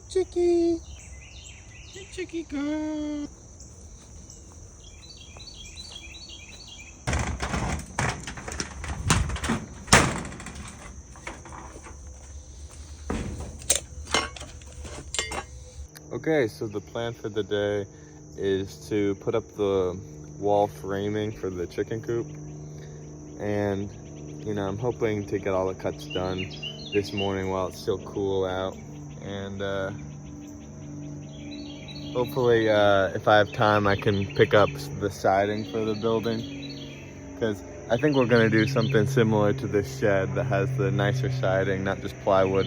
Chicky. Hey, Chicky girl. Okay, so the plan for the day is to put up the wall framing for the chicken coop. And, I'm hoping to get all the cuts done this morning while it's still cool out. And hopefully, if I have time, I can pick up the siding for the building. Because I think we're going to do something similar to this shed that has the nicer siding, not just plywood.